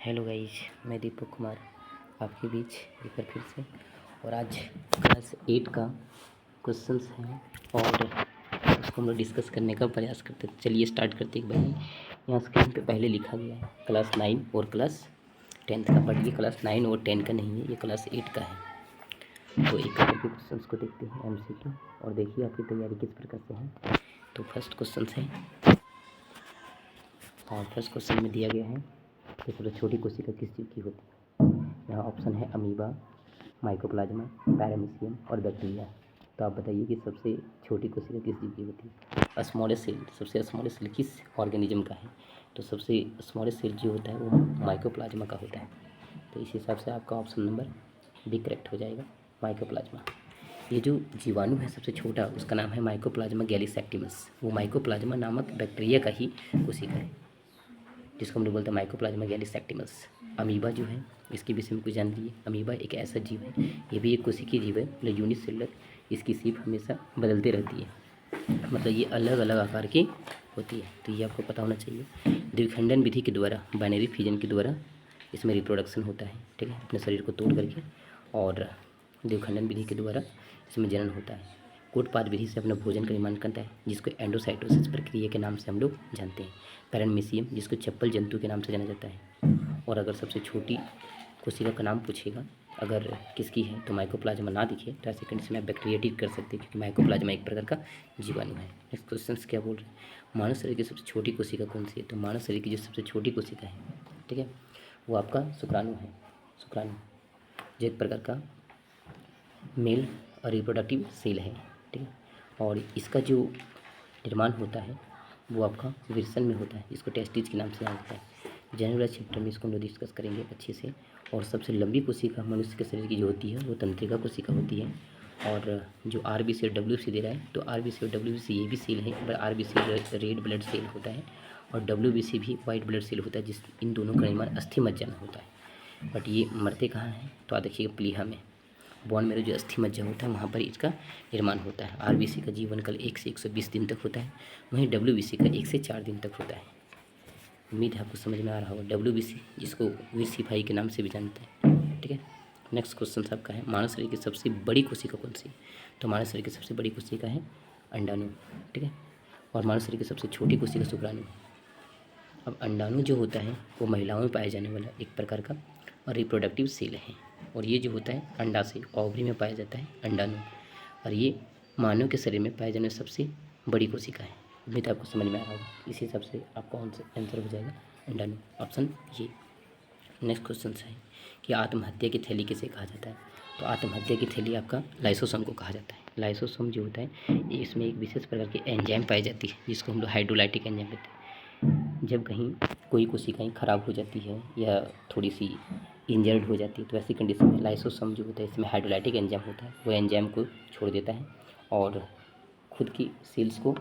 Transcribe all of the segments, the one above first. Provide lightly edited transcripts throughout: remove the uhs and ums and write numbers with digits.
Hello guys, मैं दीपक कुमार आपके बीच एक बार फिर से। और आज क्लास 8 का क्वेश्चंस हैं और उसको हम लोग डिस्कस करने का प्रयास करते हैं। चलिए स्टार्ट करते हैं। एक बार यहाँ स्क्रीन पे पहले लिखा गया है क्लास 9 और क्लास 10 का, बट ये क्लास 9 और 10 का नहीं है, ये क्लास 8 का है। तो एक करके क्वेश्चंस को देखते हैं MCQ, और देखिए आपकी तैयारी किस प्रकार से है। तो फर्स्ट क्वेश्चन है, और फर्स्ट क्वेश्चन में दिया गया है कि सबसे छोटी कोशिका किस चीज़ की होती है। यहाँ ऑप्शन है अमीबा, माइकोप्लाज्मा, पैरामीशियम और बैक्टीरिया। तो आप बताइए कि सबसे छोटी कोशिका किस चीज़ की होती है। स्मॉलेस्ट सेल, सबसे स्मॉलेस्ट सेल किस ऑर्गेनिज्म का है। तो सबसे स्मॉलेस्ट सेल जो होता है वो माइकोप्लाज्मा का होता है। तो इस हिसाब से आपका ऑप्शन नंबर बी करेक्ट हो जाएगा, माइकोप्लाज्मा। ये जो जीवाणु है सबसे छोटा, उसका नाम है माइकोप्लाज्मा गैलीसेप्टिमस। वो माइकोप्लाज्मा नामक बैक्टीरिया का ही कोशिका है, जिसको हम लोग बोलते हैं माइकोप्लाज्मा गैलीसेप्टिमस। अमीबा जो है, इसके विषय में कुछ जान लीजिए। अमीबा एक ऐसा जीव है, ये भी एक कोशिकीय जीव है, मतलब यूनिसेलुलर। इसकी सीप हमेशा बदलती रहती है, मतलब ये अलग अलग आकार की होती है। तो ये आपको पता होना चाहिए। द्विखंडन विधि के द्वारा, बाइनरी फिजन के द्वारा इसमें रिप्रोडक्शन होता है, ठीक है, अपने शरीर को तोड़ करके। और द्विखंडन विधि के द्वारा इसमें जनन होता है। कूटपाद विधि से अपना भोजन का निर्माण करता है, जिसको एंडोसाइटोसिस प्रक्रिया के नाम से हम लोग जानते हैं। पैरामीशियम, जिसको चप्पल जंतु के नाम से जाना जाता है। और अगर सबसे छोटी कोशिका का नाम पूछेगा अगर किसकी है, तो माइकोप्लाज्मा ना दिखे तो ऐसे कंडीशन में बैक्टीरिया ट्रीट कर सकते हैं, क्योंकि माइकोप्लाज्मा एक प्रकार का जीवाणु है। नेक्स्ट क्वेश्चन क्या बोल रहे हैं, मानव शरीर की सबसे छोटी कोशिका कौन सी है। तो मानव शरीर की जो सबसे छोटी कोशिका है, ठीक है, वो आपका शुक्राणु है। शुक्राणु जो एक प्रकार का मेल और रिप्रोडक्टिव सेल है, ठीक है। और इसका जो निर्माण होता है वो आपका विरसन में होता है, जिसको टेस्टिज के नाम से जाना जाता है। जनरल चैप्टर में इसको हम लोग डिस्कस करेंगे अच्छे से। और सबसे लंबी कोशिका मनुष्य के शरीर की जो होती है वो तंत्रिका कोशिका होती है। और जो RBC और WBC दे रहा है, तो RBC और WBC ये भी सेल है, पर RBC रेड ब्लड सेल होता है और WBC भी वाइट ब्लड सेल होता है, जिस इन दोनों का निर्माण अस्थि मज्जा में होता है। बट ये मरते कहाँ हैं, तो आप देखिएगा प्लीहा में, बोन मेरो जो अस्थि मज्जा होता है वहाँ पर इसका निर्माण होता है। RBC का जीवन काल 1 से 120 दिन तक होता है, वहीं WBC का 1 से 4 दिन तक होता है। उम्मीद है आपको समझ में आ रहा होगा। WBC जिसको वीर सिपाही के नाम से भी जानते हैं, ठीक है। नेक्स्ट क्वेश्चन आपका है, मानव शरीर की सबसे बड़ी कोशिका कौन सी। तो मानव शरीर की सबसे बड़ी कोशिका है अंडाणु, ठीक है। और मानव शरीर की सबसे छोटी कोशिका शुक्राणु। अब अंडाणु जो होता है वो महिलाओं में पाया जाने वाला एक प्रकार का और रिप्रोडक्टिव सेल है। और ये जो होता है अंडा से ओवरी में पाया जाता है अंडाणु। और ये मानव के शरीर में पाए जाने सबसे बड़ी कोशिका है। उम्मीद आपको समझ में आ रहा होगा। इसी हिसाब से आपका आंसर हो जाएगा अंडाणु, ऑप्शन ये। नेक्स्ट क्वेश्चन है कि आत्महत्या की थैली किसे कहा जाता है। तो आत्महत्या की थैली आपका लाइसोसोम को कहा जाता है। लाइसोसोम जो होता है इसमें एक विशेष प्रकार की एंजाइम पाई जाती है, जिसको हम लोग हाइड्रोलाइटिक एंजाइम कहते हैं। जब कहीं कोई कोशिकाएं खराब हो जाती है या थोड़ी सी इंजर्ड हो जाती है, तो ऐसी कंडीशन में लाइसोसोम जो होता है इसमें हाइड्रोलाइटिक एंजाइम होता है, वो एंजाइम को छोड़ देता है और खुद की सेल्स को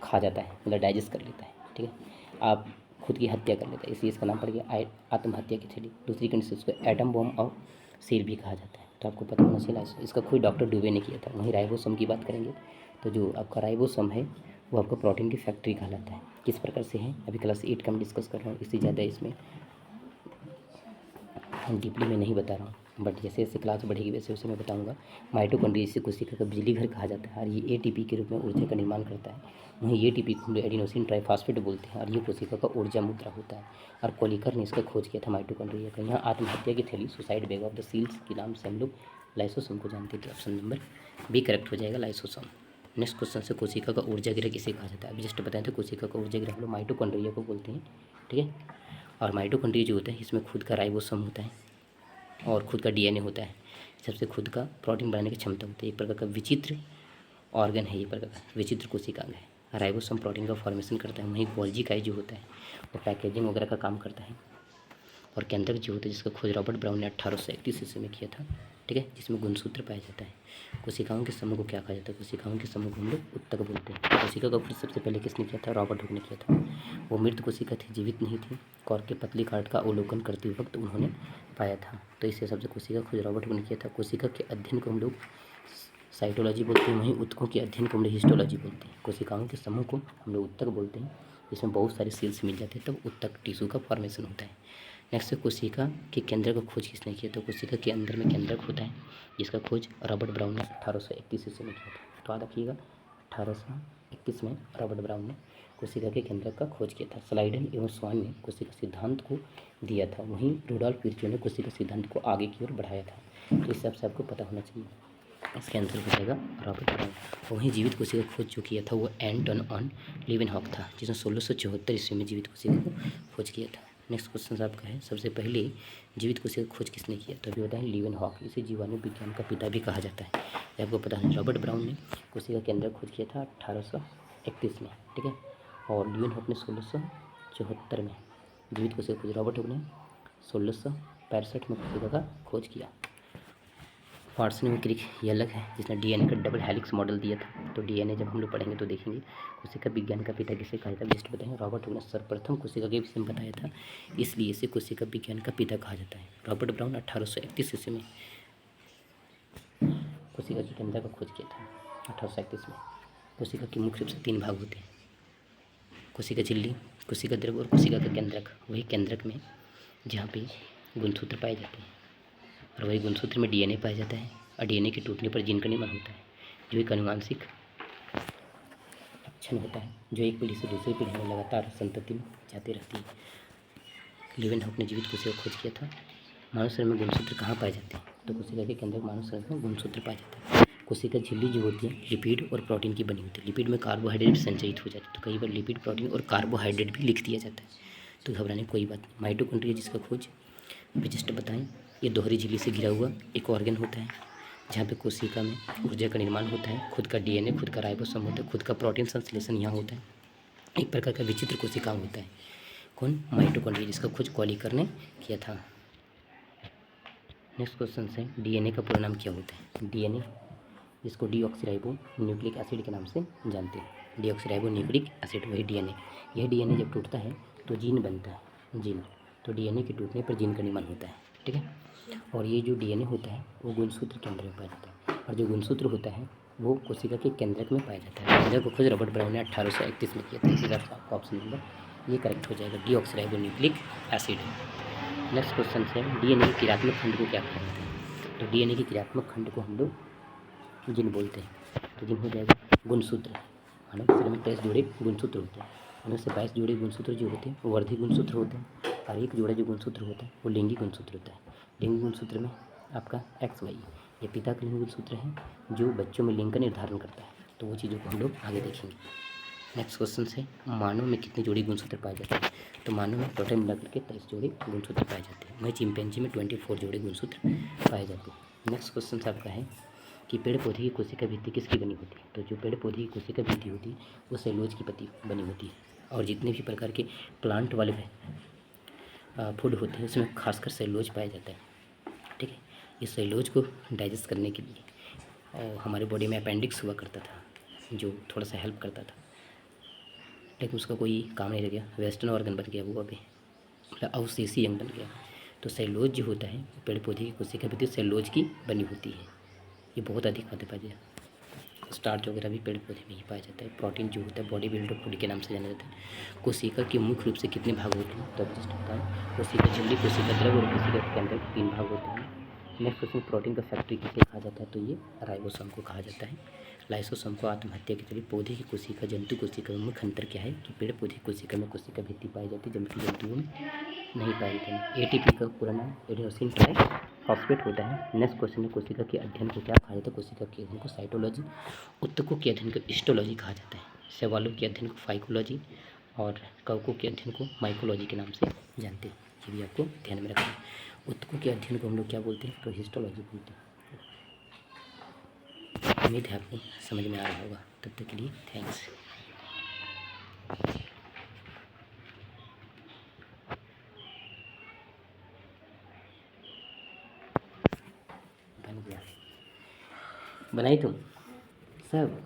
खा जाता है, मतलब डाइजेस्ट कर लेता है, ठीक है। आप खुद की हत्या कर लेता है, इसलिए इसका नाम पड़ गया आत्महत्या की थैली। दूसरी कंडीशन इसको एटम बॉम्ब और सेल भी कहा जाता है। तो आपको पता होना चाहिए, इसका कोई डॉक्टर डुबे ने किया था। वहीं राइबोसोम की बात करेंगे, तो जो आपका राइबोसोम है वो आपका प्रोटीन की फैक्ट्री कहलाता है। किस प्रकार से है, अभी क्लास 8 का मैं डिस्कस कर रहा हूँ, इससे ज़्यादा इसमें डीपली मैं नहीं बता रहा हूँ, बट जैसे जैसे क्लास बढ़ेगी वैसे वैसे मैं बताऊंगा। माइटोकॉन्ड्रिया इसे कोशिका का बिजली घर कहा जाता है, और ये ATP के रूप में ऊर्जा का निर्माण करता है। वहीं ATP को हम लोग एडिनोसिन ट्राइफॉस्फेट बोलते हैं, और ये कोशिका का ऊर्जा मुद्रा होता है। और कोलिकर ने इसका खोज किया था माइटोकॉन्ड्रिया का। यहाँ आत्महत्या की थैली, suicide bag of the cells के नाम से हम लोग लाइसोसोम को जानते थे। ऑप्शन नंबर बी करेक्ट हो जाएगा, लाइसोसोम। नेक्स्ट क्वेश्चन से, कोशिका का ऊर्जा गृह किसे कहा जाता है। अभी जस्ट बताए थे कोशिका का ऊर्जा गृह हम लोग माइटोकॉन्ड्रिया को बोलते हैं, ठीक है। और माइटोकॉन्ड्रिया जो होता है इसमें खुद का राइबोसोम होता है और खुद का DNA होता है, सबसे खुद का प्रोटीन बनाने की क्षमता होती है। एक प्रकार का विचित्र ऑर्गन है, ये प्रकार का विचित्र कोशिकांग है। राइबोसोम प्रोटीन का फॉर्मेशन करता है, वहीं गोल्जी काई जो होता है वो पैकेजिंग वगैरह का काम करता है। और केंद्रक जो होता है जिसका खोज रॉबर्ट ब्राउन ने 1831 ईस्वी में किया था, ठीक है, जिसमें गुणसूत्र पाया जाता है। कोशिकाओं के समूह को क्या कहा जाता है। कोशिकाओं के समूह को हम लोग उत्तक बोलते हैं। कोशिका का खोज सबसे पहले किसने किया था, रॉबर्ट हुक ने किया था। वो मृत कोशिका थी, जीवित नहीं थी। कॉर्क के पतली काट का अवलोकन करते वक्त उन्होंने पाया था। तो इस हिसाब से कोशिका खोज रॉबर्ट हुक ने किया था। कोशिका के अध्ययन को हम लोग साइटोलॉजी बोलते हैं, वहीं उत्तकों के अध्ययन को हम लोग हिस्टोलॉजी बोलते हैं। कोशिकाओं के समूह को हम लोग उत्तक बोलते हैं, जिसमें बहुत सारे सेल्स मिल जाते हैं, तब उत्तक टिश्यू का फॉर्मेशन होता है। नेक्स्ट है कोशिका के केंद्र का खोज किसने किया? तो कोशिका के अंदर में केंद्रक होता है जिसका खोज रॉबर्ट ब्राउन ने 1831 ईस्वी में किया था। तो याद रखिएगा 1831 में रॉबर्ट ब्राउन ने कोशिका के केंद्रक का खोज किया था। स्लाइडन एवं स्वान ने कोशिका सिद्धांत को दिया था, वहीं रुडोल्फ विर्चो ने कोशिका सिद्धांत को आगे की ओर बढ़ाया था। तो इस सबसे आपको पता होना चाहिए। इसका आंसर हो जाएगा रॉबर्ट ब्राउन। वहीं जीवित कोशिका का खोज जो किया था वो एंटन ऑन लीवेनहॉक था, जिसने 1674 ईस्वी में जीवित कोशिका को खोज किया था। नेक्स्ट क्वेश्चन आपका है, सबसे पहले जीवित कोशिका का खोज किसने किया? तो अभी बताएं लीवेनहॉक। इसे जीवाणु विज्ञान का पिता भी कहा जाता है, ये आपको पता है। रॉबर्ट ब्राउन ने कोशिका के अंदर खोज किया था 1831 में, ठीक है। और लीवेनहॉक ने 1674 में जीवित कोशिका का खोज, रॉबर्ट हुक ने 1665 में कोशिका का खोज किया। वाटसन में क्रिक ये अलग है, जिसने डीएनए का डबल हेलिक्स मॉडल दिया था। तो डीएनए जब हम लोग पढ़ेंगे तो देखेंगे कोशिका विज्ञान का पिता किसे कहा जाता है, जस्ट बताएंगे। रॉबर्ट हुक ने सर्वप्रथम कोशिका के विषय में बताया था, इसलिए इसे कोशिका विज्ञान का पिता कहा जाता है। रॉबर्ट ब्राउन 1831 ईस्वी में कोशिका के केंद्र का खोज किया था। 1831 में कोशिका के मुख्य रूप से 3 भाग होते हैं, कोशिका झिल्ली, कोशिका द्रव और कोशिका का केंद्रक। वही केंद्रक में जहाँ पे गुणसूत्र पाए जाते हैं, और वही गुणसूत्र में डीएनए पाया जाता है, और डीएनए के टूटने पर जीन का निर्माण होता है, जो एक आनुवांशिक लक्षण होता है, जो एक पीढ़ी से दूसरी पीढ़ी में लगातार संतति में जाती रहती है। लीवेनहॉक ने जीवित कोशिका का खोज किया था। मानव शरीर में गुणसूत्र कहाँ पाए जाते हैं? तो कोशिका के केंद्र मानव शरीर में गुणसूत्र पाए जाते हैं। कोशिका झिल्ली जो होती है लिपिड और प्रोटीन की बनी होती है। लिपिड में कार्बोहाइड्रेट भी संचयित हो जाते हैं, तो कई बार लिपिड, प्रोटीन और कार्बोहाइड्रेट भी लिख दिया जाता है, तो घबराने की कोई बात नहीं। माइटोकॉन्ड्रिया जिसका खोज अभी जस्ट बताएं, ये दोहरी झिल्ली से घिरा हुआ एक ऑर्गन होता है, जहाँ पे कोशिका में ऊर्जा का निर्माण होता है, खुद का डीएनए, खुद का राइबोसोम होता है, खुद का प्रोटीन संश्लेषण यहाँ होता है। एक प्रकार का विचित्र कोशिका होता है, कौन? माइटोकॉन्ड्रिया, जिसका खोज कॉलिकर ने किया था। नेक्स्ट क्वेश्चन है, डीएनए का पूरा नाम क्या होता है? डीएनए जिसको डीऑक्सीराइबो न्यूक्लिक एसिड के नाम से जानते हैं। डीऑक्सीराइबो न्यूक्लिक एसिड, वही डीएनए। यह डीएनए जब टूटता है तो जीन बनता है, जीन। तो डीएनए के टूटने पर जीन का निर्माण होता है, ठीक है। और ये जो डीएनए होता है वो गुणसूत्र के अंदर में पाया जाता है, और जो गुणसूत्र होता है वो कोशिका के केंद्रक में पाया जाता है। केंद्रक को खोज रॉबर्ट ब्राउन ने 1831 में किया था। इसी तरह आपका ऑप्शन नंबर ये करेक्ट हो जाएगा, deoxyribo nucleic acid. Next question है, डीएनए के क्रियात्मक खंड को क्या कहते हैं? तो डीएनए के क्रियात्मक खंड को हम लोग जीन बोलते हैं। तो जीन हो जाएगा गुणसूत्र। मानव शरीर में 23 जोड़े गुणसूत्र होते हैं, उनमें से 22 जोड़े गुणसूत्र जो होते हैं वो वर्धी गुणसूत्र होते हैं, और एक जोड़ा जो गुणसूत्र होता है वो लिंगी गुणसूत्र होता है। लिंगी गुणसूत्र में आपका XY, ये पिता का लिंग गुणसूत्र है जो बच्चों में लिंग का निर्धारण करता है। तो वो चीज़ों को हम लोग आगे देखेंगे। नेक्स्ट क्वेश्चन है, मानव में कितने जोड़ी गुणसूत्र पाए जाते हैं? तो मानव में टोटल मिलाकर के 23 जोड़े गुणसूत्र पाए जाते हैं। वहीं चिंपैंजी में 24 जोड़े गुणसूत्र पाए जाते हैं। नेक्स्ट क्वेश्चन आपका है कि पेड़ पौधे की कोशिका भित्ति किसकी बनी होती है? तो जो पेड़ पौधे की कोशिका भित्ति होती है वो सेलुलोज की पत्ती बनी होती है, और जितने भी प्रकार के प्लांट वाले फूड होते हैं उसमें खासकर सेलुलोज पाया जाता है, ठीक है। इस सेलुलोज को डाइजेस्ट करने के लिए और हमारे बॉडी में अपेंडिक्स हुआ करता था जो थोड़ा सा हेल्प करता था, लेकिन उसका कोई काम नहीं रह गया, वेस्टर्न ऑर्गन बन गया वो, अभी मतलब अवशेषी अंग बन गया। तो सेलुलोज जो होता है पेड़ पौधे की कोशिका भित्ति सेलुलोज की बनी होती है, ये बहुत अधिक मात्रा पाया जाता है। स्टार्च वगैरह भी पेड़ पौधे में ही पाया जाता है। प्रोटीन जो होता है बॉडी बिल्डर फूड के नाम से जाना जाता है। कोशिका के मुख्य रूप से कितने भाग होते हैं? तो अब जस्ट बताएं, कोशिका झिल्ली, कोशिका द्रव और कोशिका के अंदर 3 भाग होते हैं। नेक्स्ट क्वेश्चन, प्रोटीन का फैक्ट्री किसे कहा जाता है? तो ये राइबोसोम को कहा जाता है। लाइसोसोम को आत्महत्या के तरीके। पौधे की कोशिका जंतु कोशिका में मुख्य अंतर क्या है? कि पेड़ पौधे की कोशिका में कोशिका भित्ति पाई जाती है, जबकि जंतुओं में नहीं पाई जाती। एटीपी का पूरा नाम एडेनोसिन ट्राइफॉस्फेट होता है। नेक्स्ट क्वेश्चन है, कोशिका के अध्ययन को क्या कहा जाता है? कोशिका के अध्ययन को साइटोलॉजी, उत्तकों के अध्ययन को हिस्टोलॉजी कहा जाता है, शैवालों के अध्ययन को फाइकोलॉजी, और कवकों के अध्ययन को माइकोलॉजी के नाम से जानते हैं। ये भी आपको ध्यान में रखना है। उत्तकों के अध्ययन को हम लोग क्या बोलते हैं? तो हिस्टोलॉजी बोलते हैं। उम्मीद है आपको समझ में आ रहा होगा। तब तक के लिए थैंक्स। बन गया, बनाई तुम सब।